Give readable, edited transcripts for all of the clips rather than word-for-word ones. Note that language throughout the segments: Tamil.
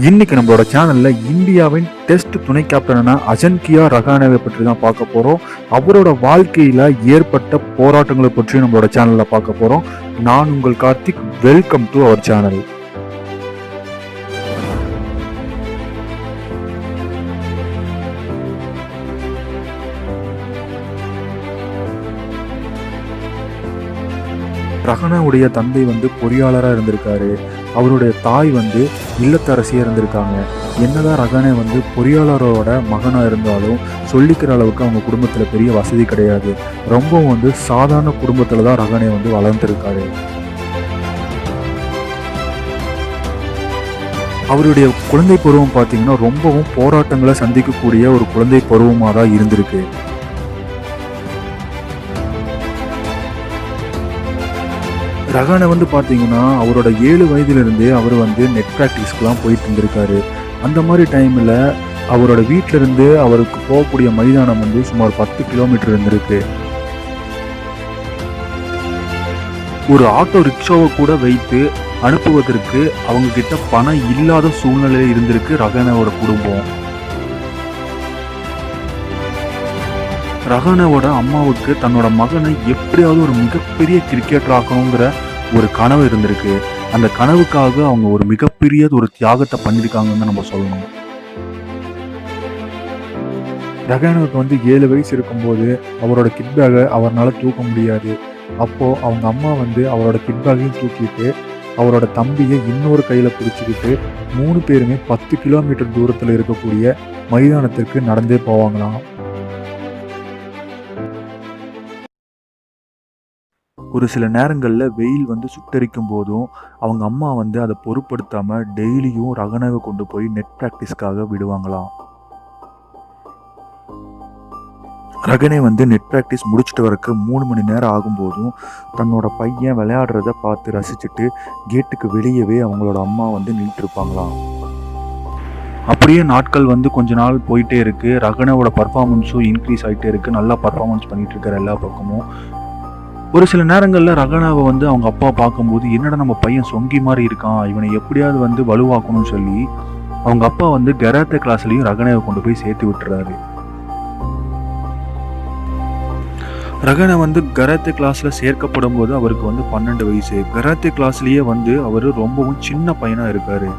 இன்னைக்கு நம்மளோட சேனல்ல இந்தியாவின் டெஸ்ட் துணை கேப்டனான அஜன்கியா ரஹானேவை பற்றி தான் பார்க்க போறோம். அவரோட வாழ்க்கையில ஏற்பட்ட போராட்டங்களை பற்றி நம்மளோட சேனல்ல பார்க்க போறோம். நான் உங்கள் Karthik. Welcome to our channel. ரஹானாவுடைய தந்தை பொறியாளராக இருந்திருக்காரு. அவருடைய தாய் இல்லத்தரசியாக இருந்திருக்காங்க. என்னதான் ரஹானே பொறியாளரோட மகனாக இருந்தாலும் சொல்லிக்கிற அளவுக்கு அவங்க குடும்பத்தில் பெரிய வசதி கிடையாது. ரொம்ப சாதாரண குடும்பத்தில் தான் ரஹானே வளர்ந்துருக்காரு. அவருடைய குழந்தை பருவம் பார்த்தீங்கன்னா ரொம்பவும் போராட்டங்களை சந்திக்கக்கூடிய ஒரு குழந்தை பருவமாக தான் இருந்திருக்கு. ரஹானே பார்த்தீங்கன்னா அவரோட 7 வயதிலிருந்தே அவர் நெட் ப்ராக்டிஸ்க்கெலாம் போயிட்டு இருந்திருக்காரு. அந்த மாதிரி டைமில் அவரோட வீட்டிலிருந்து அவருக்கு போகக்கூடிய மைதானம் சுமார் 10 கிலோமீட்டர் இருந்திருக்கு. ஒரு ஆட்டோ ரிக்ஷாவை கூட வைத்து அனுப்புவதற்கு அவங்க கிட்ட பணம் இல்லாத சூழ்நிலை இருந்திருக்கு ரஹானேவோட குடும்பம். ரஹானேவோட அம்மாவுக்கு தன்னோட மகனை எப்படியாவது ஒரு மிகப்பெரிய கிரிக்கெட்டர் ஆக்கணுங்கிற ஒரு கனவு இருந்திருக்கு. அந்த கனவுக்காக அவங்க ஒரு மிகப்பெரிய ஒரு தியாகத்தை பண்ணியிருக்காங்கன்னு நம்ம சொல்லணும். ரஹானேவுக்கு 7 வயசு இருக்கும்போது அவரோட கிட் பேக்கை அவரால் தூக்க முடியாது. அப்போது அவங்க அம்மா அவரோட கிட் பேக்கையும் தூக்கிட்டு அவரோட தம்பியை இன்னொரு கையில் பிடிச்சிக்கிட்டு 3 பேருமே 10 கிலோமீட்டர் தூரத்தில் இருக்கக்கூடிய மைதானத்திற்கு நடந்தே போவாங்களாம். ஒரு சில நேரங்களில் வெயில் சுட்டரிக்கும் போதும் அவங்க அம்மா அதை பொருட்படுத்தாமல் டெய்லியும் ரஹானேவை கொண்டு போய் நெட் ப்ராக்டிஸ்க்காக விடுவாங்களாம். ரஹானே நெட் ப்ராக்டிஸ் முடிச்சுட்டு வரக்கு 3 மணி நேரம் ஆகும்போதும் தன்னோட பையன் விளையாடுறத பார்த்து ரசிச்சுட்டு கேட்டுக்கு வெளியவே அவங்களோட அம்மா நின்றுருப்பாங்களாம். அப்படியே நாட்கள் கொஞ்ச நாள் போயிட்டே இருக்குது. ரஹானேவோட பர்ஃபார்மன்ஸும் இன்க்ரீஸ் ஆகிட்டே இருக்குது. நல்லா பர்ஃபார்மன்ஸ் பண்ணிகிட்டு இருக்காரு எல்லா பக்கமும். ஒரு சில நேரங்களில் ரஹானாவை அவங்க அப்பா பார்க்கும்போது என்னடா நம்ம பையன் சொங்கி மாதிரி இருக்கான், இவனை எப்படியாவது வலுவாக்கணும்னு சொல்லி அவங்க அப்பா கராத்தே கிளாஸ்லையும் ரஹானாவை கொண்டு போய் சேர்த்து விட்டுறாரு. ரஹானே கராத்தே கிளாஸில் சேர்க்கப்படும் போது அவருக்கு 12 வயசு. கராத்தே கிளாஸ்லேயே அவர் ரொம்பவும் சின்ன பையனாக இருக்காரு.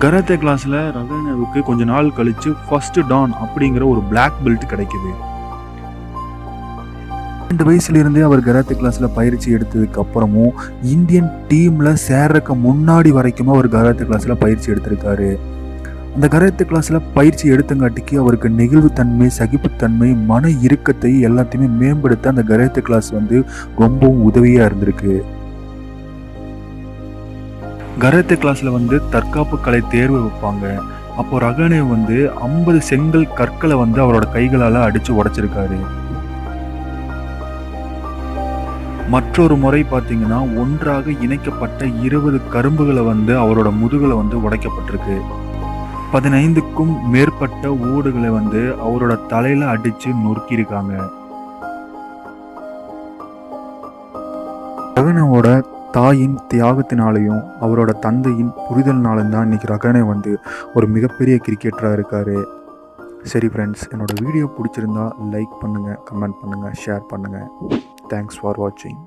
கராத்தே கிளாஸில் ரஹானேவுக்கு கொஞ்ச நாள் கழித்து ஃபர்ஸ்ட் டான் அப்படிங்கிற ஒரு பிளாக் பெல்ட் கிடைக்குது. 2 வயசுலேருந்தே அவர் கராத்தே கிளாஸில் பயிற்சி எடுத்ததுக்கு அப்புறமும் இந்தியன் டீமில் சேர்றதுக்கு முன்னாடி வரைக்கும் அவர் கராத்தே கிளாஸில் பயிற்சி எடுத்திருக்காரு. அந்த கராத்தே கிளாஸில் பயிற்சி எடுத்தங்காட்டிக்கு அவருக்கு நெகிழ்வுத்தன்மை, சகிப்புத்தன்மை, மன இறுக்கத்தை எல்லாத்தையுமே மேம்படுத்த அந்த கராத்தே கிளாஸ் ரொம்பவும் உதவியாக இருந்திருக்கு. கராத்தே கிளாஸில் தற்காப்பு கலை தேர்வு வைப்பாங்க. அப்போ ரஹானே 50 செங்கல் கற்களை அவரோட கைகளால் அடித்து உடைச்சிருக்காரு. மற்றொரு முறை பார்த்தீங்கன்னா ஒன்றாக இணைக்கப்பட்ட 20 கரும்புகளை அவரோட முதுகில் உடைக்கப்பட்டிருக்கு. 15க்கும் மேற்பட்ட ஓடுகளை அவரோட தலையில அடிச்சு நொறுக்கியிருக்காங்க. ரஹானேவோட தாயின் தியாகத்தினாலையும் அவரோட தந்தையின் புரிதல்னாலும் தான் இன்னைக்கு ரஹானே ஒரு மிகப்பெரிய கிரிக்கெட்டராக இருக்காரு. சரி ஃப்ரெண்ட்ஸ், என்னோட வீடியோ பிடிச்சிருந்தா லைக் பண்ணுங்கள், கமெண்ட் பண்ணுங்கள், ஷேர் பண்ணுங்கள். Thanks for watching.